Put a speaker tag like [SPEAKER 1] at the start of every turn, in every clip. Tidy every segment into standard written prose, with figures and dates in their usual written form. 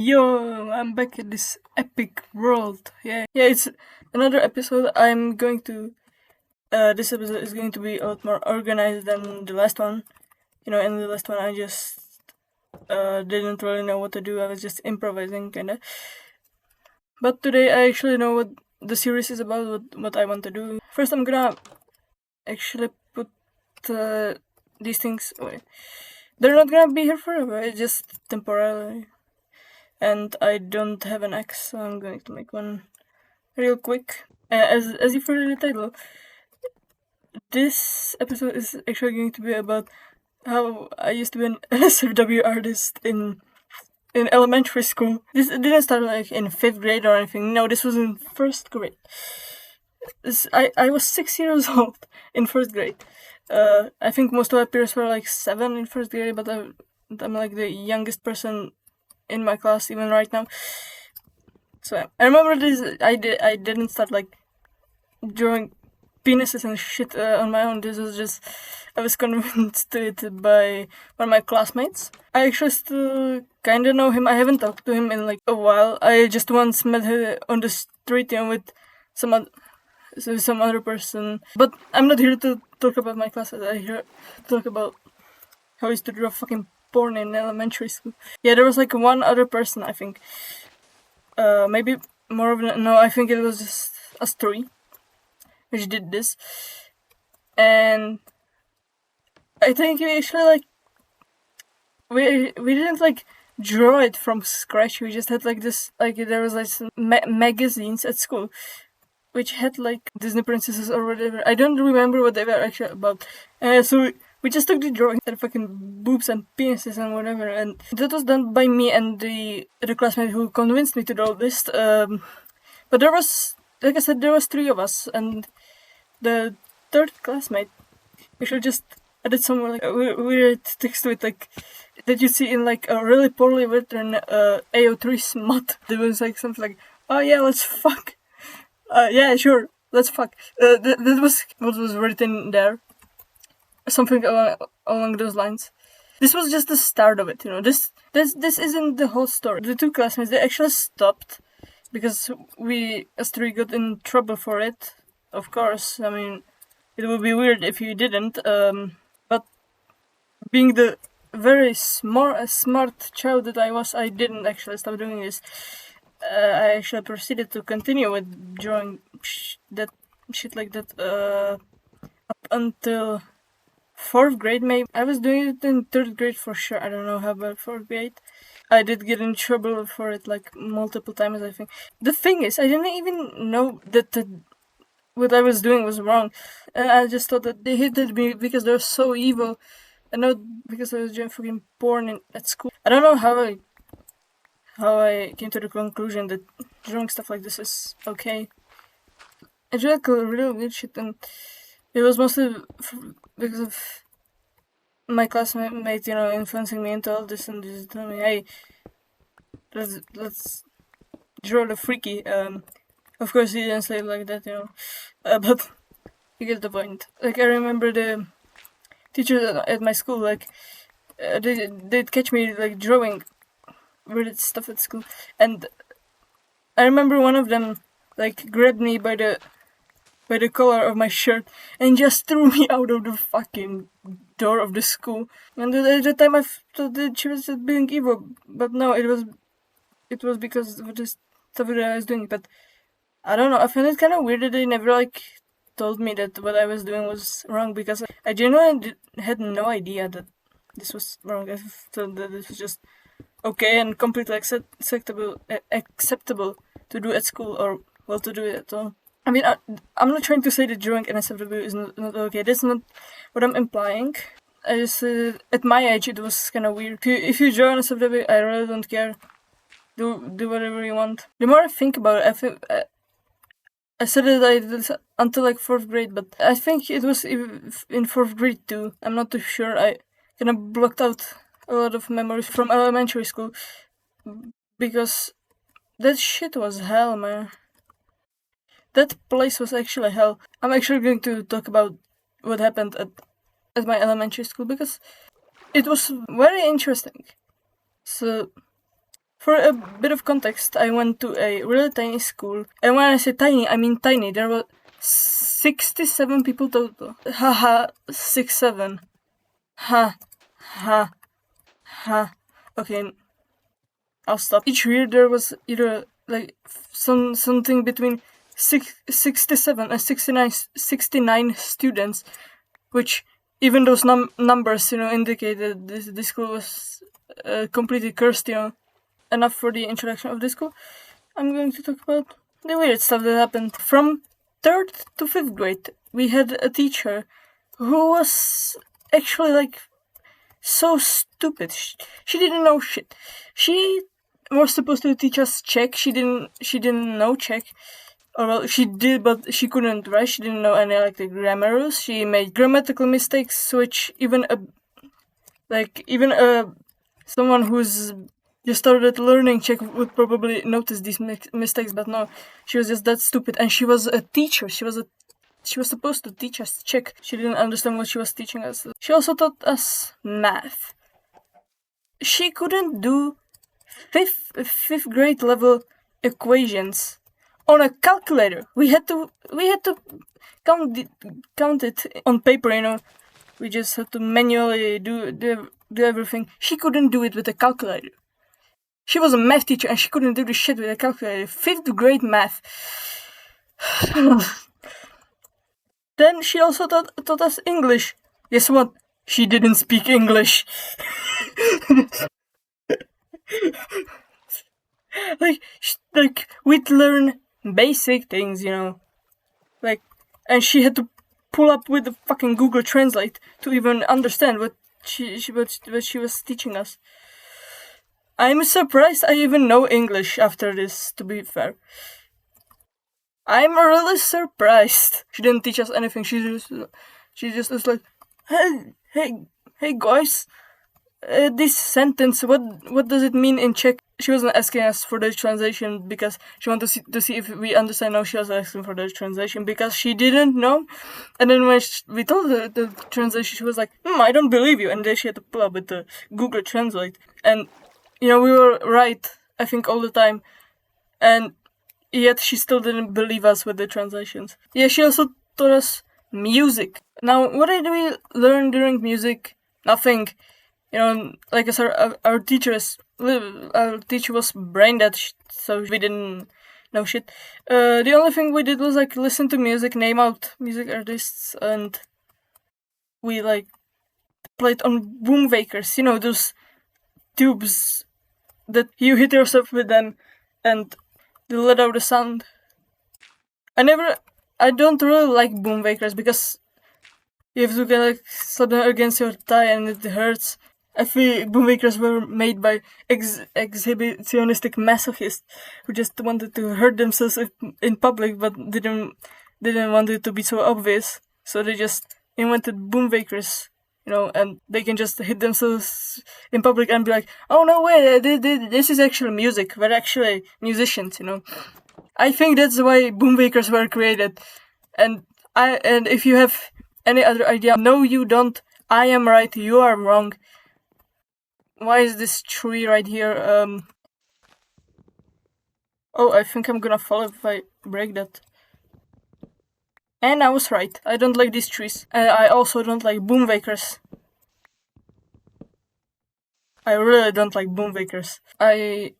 [SPEAKER 1] Yo, I'm back in this epic world. Yeah, it's another episode. I'm going to. This episode is going to be a lot more organized than the last one. In the last one, I just didn't really know what to do. I was just improvising, kinda. But today, I actually know what the series is about. What I want to do. First, I'm gonna actually put these things away. They're not gonna be here forever. It's just temporarily. And I don't have an axe, so I'm going to make one real quick. As you've heard in the title, this episode is actually going to be about how I used to be an NSFW artist in elementary school. This didn't start like in 5th grade or anything. No, this was in 1st grade. I was 6 years old in 1st grade. I think most of my peers were like 7 in 1st grade, but I'm like the youngest person in my class even right now. So I remember this. I didn't start like drawing penises and shit on my own. This was just I was convinced to it by one of my classmates. I actually still kind of know him. I haven't talked to him in like a while. I just once met him on the street with some other person. But I'm not here to talk about my classes. I'm here to talk about how I used to draw fucking porn in elementary school. Yeah, there was like one other person, I think. Maybe more of no, I think it was just us three which did this. And I think we actually like we didn't like draw it from scratch. We just had like this, like there was like some magazines at school which had like Disney princesses or whatever. I don't remember what they were actually about. So we just took the drawing and fucking boobs and penises and whatever, and that was done by me and the classmate who convinced me to draw this. But there was, like I said, there was 3 of us, and the 3rd classmate, we should just added some like weird text to it, like that you see in like a really poorly written AO3 smut. There was like something like, "Oh yeah, let's fuck." Yeah, sure, let's fuck. That was what was written there. Something along those lines. This was just the start of it, This isn't the whole story. The 2 classmates, they actually stopped because we as 3 got in trouble for it. Of course, I mean, it would be weird if you didn't. But being the very smart child that I was, I didn't actually stop doing this. I actually proceeded to continue with drawing that shit like that up until 4th grade, maybe. I was doing it in 3rd grade for sure. I don't know how about 4th grade. I did get in trouble for it like multiple times, I think. The thing is, I didn't even know that what I was doing was wrong. And I just thought that they hated me because they're so evil. And not because I was doing fucking porn at school. I don't know how I came to the conclusion that drawing stuff like this is okay. It's like a real weird shit, and it was mostly because of my classmates, influencing me into all this and just telling me, "Hey, let's draw the freaky." Of course, he didn't say it like that, but you get the point. Like, I remember the teachers at my school, like, they'd catch me like drawing weird stuff at school, and I remember one of them like grabbed me by the collar of my shirt and just threw me out of the fucking door of the school. And at the time I thought that she was just being evil, but no, it was because of the stuff that I was doing. But I don't know, I find it kind of weird that they never like told me that what I was doing was wrong, because I genuinely had no idea that this was wrong. I thought that this was just okay and completely acceptable to do at school, or well, to do it at all. I mean, I'm not trying to say that drawing NSFW is not okay. That's not what I'm implying. I just at my age it was kind of weird. If you draw NSFW, I really don't care. Do whatever you want. The more I think about it, I said that I did until like 4th grade, but I think it was in 4th grade too. I'm not too sure. I kind of blocked out a lot of memories from elementary school because that shit was hell, man. That place was actually hell. I'm actually going to talk about what happened at my elementary school because it was very interesting. So For a bit of context, I went to a really tiny school. And when I say tiny, I mean tiny. There were 67 people total. Haha, 6-7. Ha, ha, ha. Okay, I'll stop. Each year there was either like something between 67 and 69 students, which even those numbers, indicated this school was completely cursed, Enough for the introduction of this school. I'm going to talk about the weird stuff that happened. From 3rd to 5th grade, we had a teacher who was actually like so stupid. She didn't know shit. She was supposed to teach us Czech. She didn't know Czech. Or well, she did, but she couldn't write. She didn't know any like the grammar rules. She made grammatical mistakes, which even someone who's just started learning Czech would probably notice these mistakes. But no, she was just that stupid. And she was a teacher. She was supposed to teach us Czech. She didn't understand what she was teaching us. She also taught us math. She couldn't do fifth grade level equations on a calculator. We had to count it on paper. We just had to manually do everything. She couldn't do it with a calculator. She was a math teacher and she couldn't do the shit with a calculator. 5th grade math. Then she also taught us English. Guess what? She didn't speak English. like we'd learn basic things, and she had to pull up with the fucking Google Translate to even understand what she was teaching us. I'm surprised I even know English after this, to be fair. I'm really surprised. She didn't teach us anything. She just was like, hey guys, this sentence, what does it mean in Czech? She wasn't asking us for the translation because she wanted to see if we understand. No, she was asking for the translation because she didn't know. And then when we told her the translation, she was like, I don't believe you. And then she had to pull up with the Google Translate. And, we were right, I think, all the time. And yet she still didn't believe us with the translations. Yeah, she also taught us music. Now, what did we learn during music? Nothing. Like I said, our teacher was brain dead, so we didn't know shit. The only thing we did was like listen to music, name out music artists, and we like played on boom wakers. Those tubes that you hit yourself with them, and they let out a sound. I don't really like boom wakers because you have to slap them against your thigh and it hurts. I feel boom wakers were made by exhibitionistic masochists who just wanted to hurt themselves in public but didn't want it to be so obvious. So they just invented boom wakers, and they can just hit themselves in public and be like, oh no way, this is actually music. We're actually musicians, I think that's why boom wakers were created. And if you have any other idea, no you don't, I am right, you are wrong. Why is this tree right here? Oh, I think I'm gonna fall if I break that. And I was right. I don't like these trees. I also don't like boom wakers. I really don't like boom wakers. I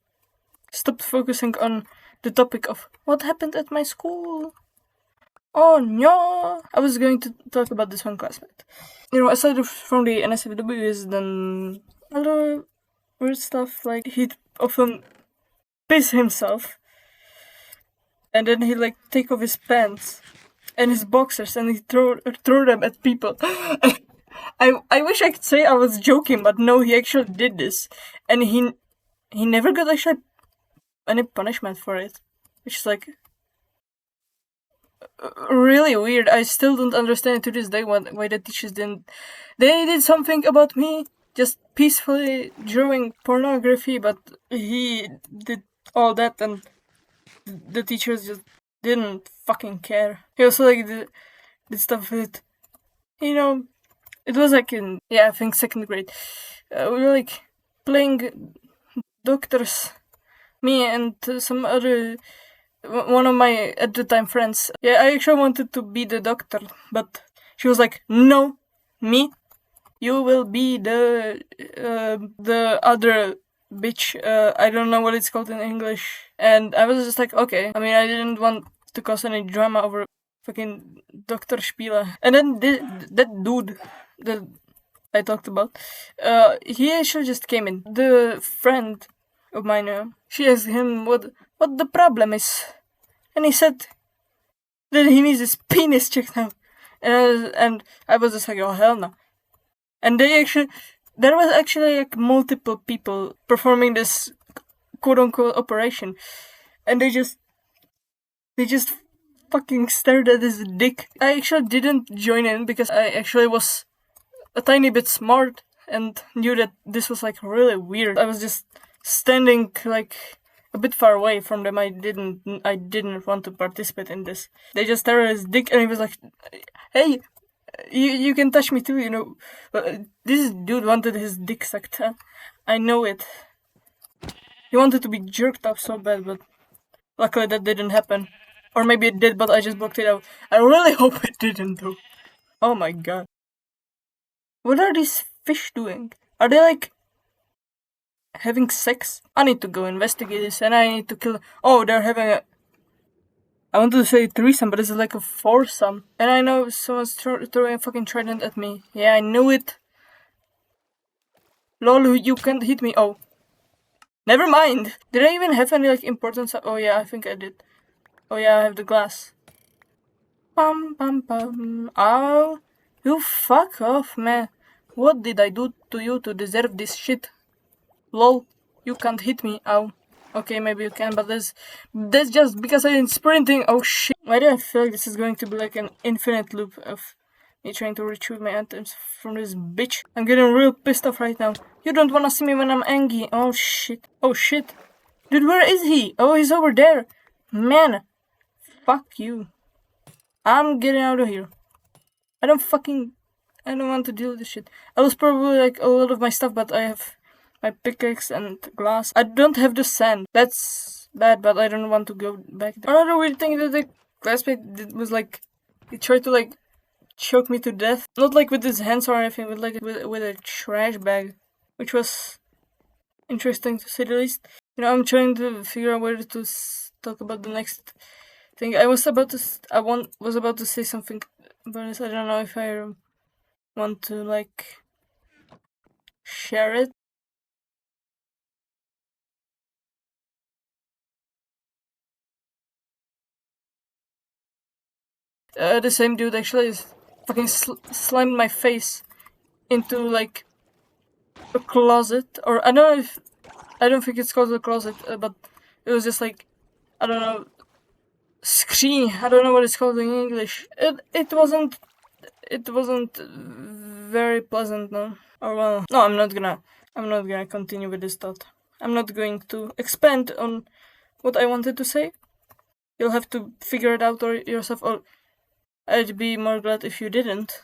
[SPEAKER 1] stopped focusing on the topic of what happened at my school. Oh no! I was going to talk about this one classmate. Aside from the NSFWs, then other weird stuff, like he'd often piss himself and then he'd take off his pants and his boxers and he'd throw them at people. I wish I could say I was joking, but no, he actually did this. And he never got actually any punishment for it, which is really weird. I still don't understand to this day why the teachers didn't. They did something about me just peacefully drawing pornography, but he did all that and the teachers just didn't fucking care. He also did stuff with, it was I think 2nd grade. We were playing doctors Me and some other one of my at the time friends. Yeah, I actually wanted to be the doctor, but she was like, "No, me, you will be the other bitch. I don't know what it's called in English." And I was just like, "Okay." I mean, I didn't want to cause any drama over fucking Doctor Spieler. And then that dude that I talked about, he actually just came in. The friend of mine, she asked him what the problem is, and he said that he needs his penis checked out. And I was just like, oh hell no. And there was actually like multiple people performing this quote unquote operation, and they just fucking stared at his dick. I actually didn't join in because I actually was a tiny bit smart and knew that this was like really weird. I was just standing like a bit far away from them. I didn't want to participate in this. They just stared at his dick and he was like, "Hey, you can touch me too, you know." This dude wanted his dick sucked. Huh? I know it. He wanted to be jerked off so bad, but luckily that didn't happen. Or maybe it did, but I just blocked it out. I really hope it didn't though. Oh my god. What are these fish doing? Are they like having sex? I need to go investigate this and I need to kill. Oh, they're having a. I wanted to say threesome, but it's like a foursome. And I know someone's throwing a fucking trident at me. Yeah, I knew it. Lol, you can't hit me. Oh. Never mind. Did I even have any like importance? Oh yeah, I think I did. Oh yeah, I have the glass. Pum pum pum. Oh, you fuck off, man. What did I do to you to deserve this shit? Lol, you can't hit me. Ow. Okay, maybe you can, but that's just because I'm sprinting. Oh shit. Why do I feel like this is going to be like an infinite loop of me trying to retrieve my items from this bitch? I'm getting real pissed off right now. You don't wanna see me when I'm angry. Oh shit. Oh shit. Dude, where is he? Oh, he's over there. Man. Fuck you. I'm getting out of here. I don't want to deal with this shit. I was probably like a lot of my stuff, but I have my pickaxe and glass. I don't have the sand. That's bad, but I don't want to go back there. Another weird thing that the classmate did was like, he tried to like choke me to death. Not like with his hands or anything, but like with a trash bag, which was interesting to say the least. You know, I'm trying to figure out whether to talk about the next thing. I was about to say something about this. I don't know if I want to like share it. The same dude actually is fucking slammed my face into like a closet, or I don't think it's called a closet, but it was just like, I don't know, screen. I don't know what it's called in English. It wasn't very pleasant, no. Or well, no, I'm not gonna continue with this thought. I'm not going to expand on what I wanted to say. You'll have to figure it out or yourself, or I'd be more glad if you didn't.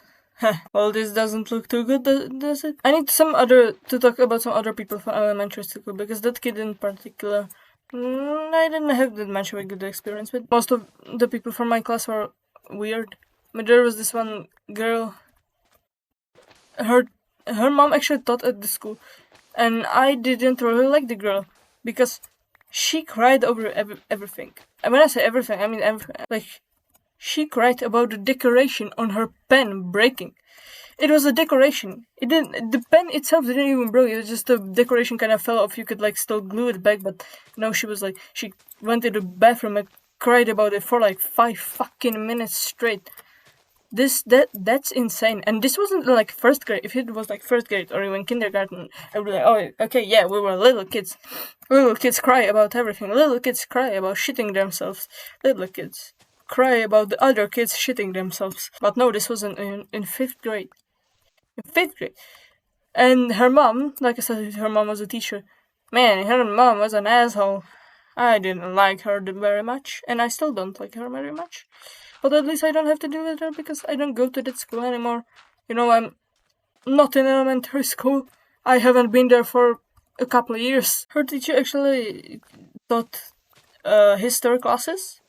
[SPEAKER 1] Well, this doesn't look too good, does it? I need to talk about some other people from elementary school, because that kid in particular, I didn't have that much of a good experience with. Most of the people from my class were weird. But there was this one girl, her mom actually taught at the school, and I didn't really like the girl, because she cried over everything. And when I say everything, I mean everything. Like, she cried about the decoration on her pen breaking. It was a decoration. It didn't. The pen itself didn't even break. It was just the decoration kind of fell off. You could like still glue it back, but no. She went to the bathroom and cried about it for like 5 fucking minutes straight. That's insane. And this wasn't like first grade. If it was like first grade or even kindergarten, I would be like, oh, okay, yeah, we were little kids. Little kids cry about everything. Little kids cry about shitting themselves. Little kids cry about the other kids shitting themselves. But no, this was in fifth grade. In fifth grade. And her mom, like I said, her mom was a teacher. Man, her mom was an asshole. I didn't like her very much, and I still don't like her very much. But at least I don't have to deal with her because I don't go to that school anymore. You know, I'm not in elementary school. I haven't been there for a couple of years. Her teacher actually taught history classes,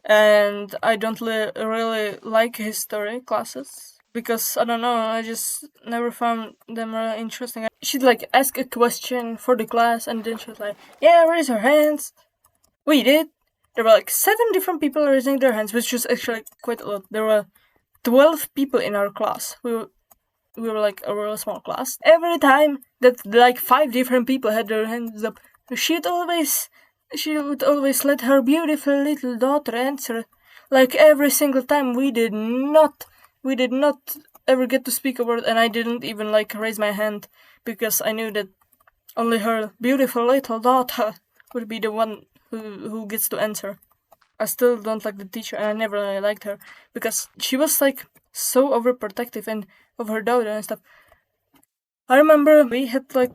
[SPEAKER 1] and I don't really like history classes because I don't know, I just never found them really interesting. She'd like ask a question for the class, and then she'd like, "Yeah, raise your hands." We did. There were like 7 different people raising their hands, which was actually quite a lot. There were 12 people in our class. We were like a real small class. Every time that like 5 different people had their hands up, she would always let her beautiful little daughter answer. Like every single time, we did not ever get to speak a word, and I didn't even like raise my hand because I knew that only her beautiful little daughter would be the one who gets to answer. I still don't like the teacher, and I never really liked her because she was like so overprotective and of her daughter and stuff. I remember we had like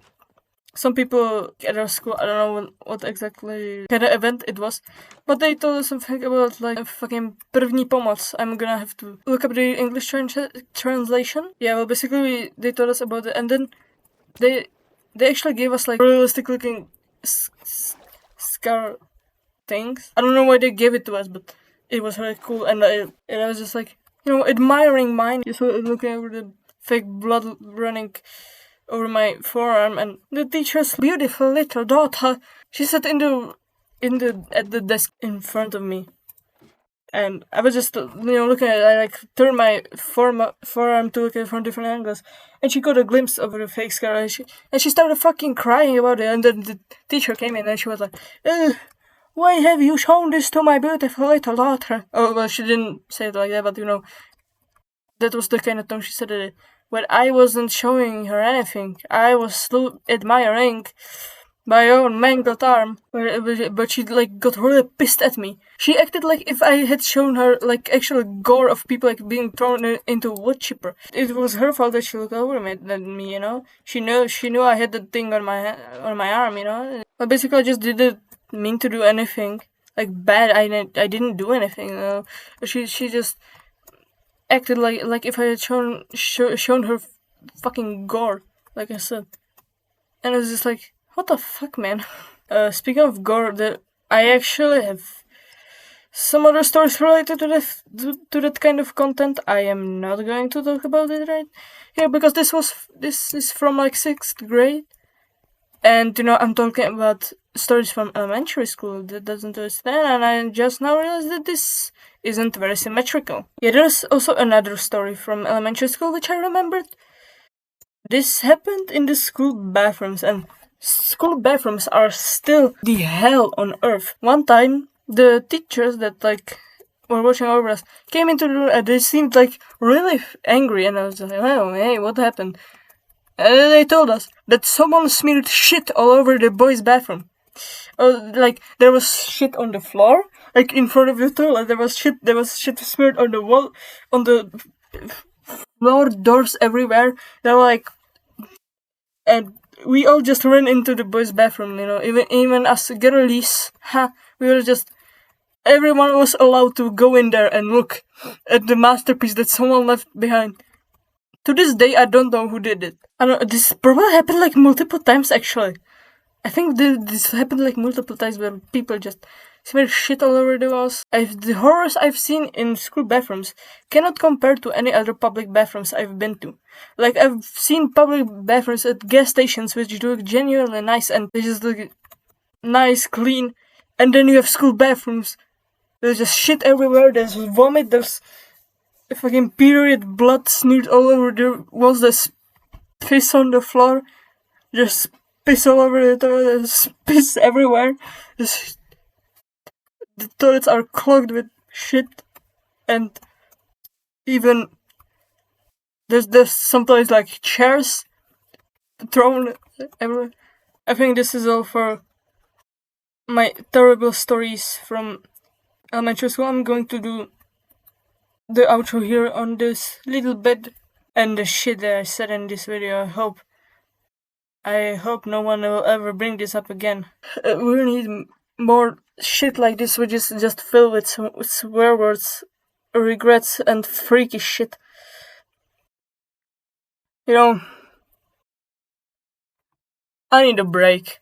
[SPEAKER 1] some people at our school. I don't know what exactly kind of event it was, but they told us something about like a fucking první pomoc. I'm gonna have to look up the English translation. Yeah, well, basically they told us about it, and then they actually gave us like realistic looking scar things. I don't know why they gave it to us, but it was really cool, and I was just like, admiring mine. Just looking over the fake blood running over my forearm, and the teacher's beautiful little daughter. She sat at the desk in front of me, and I was just looking at it. I like turned my forearm to look at it from different angles, and she got a glimpse of the fake scar, and she started fucking crying about it. And then the teacher came in, and she was like, "Ugh. Why have you shown this to my beautiful little daughter?" Oh, well, she didn't say it like that, but that was the kind of tone she said it. But I wasn't showing her anything. I was admiring my own mangled arm. But she like got really pissed at me. She acted like if I had shown her like actual gore of people like being thrown into a wood chipper. It was her fault that she looked over at me. She knew I had the thing on my arm. But basically, I just didn't mean to do anything like bad. I didn't do anything. She just acted like if I had shown her fucking gore, like I said, and it was just like, what the fuck, man. Speaking of gore, I actually have some other stories related to that kind of content. I am not going to talk about it right here because this is from like 6th grade. And I'm talking about stories from elementary school that doesn't understand, and I just now realized that this isn't very symmetrical. Yeah, there's also another story from elementary school which I remembered. This happened in the school bathrooms, and school bathrooms are still the hell on earth. One time, the teachers that like were watching over us came into the room, and they seemed like really angry, and I was like, oh, hey, what happened? And then they told us that someone smeared shit all over the boys' bathroom. Like there was shit on the floor, like in front of the toilet. There was shit smeared on the wall, on the floor, doors everywhere. They were like, and we all just ran into the boys' bathroom. Even us girlies, we were just. Everyone was allowed to go in there and look at the masterpiece that someone left behind. To this day, I don't know who did it. I don't. This probably happened like multiple times. Actually, I think this happened like multiple times where people just smear shit all over the walls. The horrors I've seen in school bathrooms cannot compare to any other public bathrooms I've been to. Like I've seen public bathrooms at gas stations which look genuinely nice and they just look nice, clean, and then you have school bathrooms. There's just shit everywhere. There's vomit. There's fucking period blood smeared all over the walls. There's piss on the floor. There's piss all over the toilet. There's piss everywhere. The toilets are clogged with shit, and even there's sometimes like chairs thrown everywhere. I think this is all for my terrible stories from elementary school. I'm going to do the outro here on this little bed and the shit that I said in this video. I hope no one will ever bring this up again. We need more shit like this, which is just filled with swear words, regrets, and freaky shit. I need a break.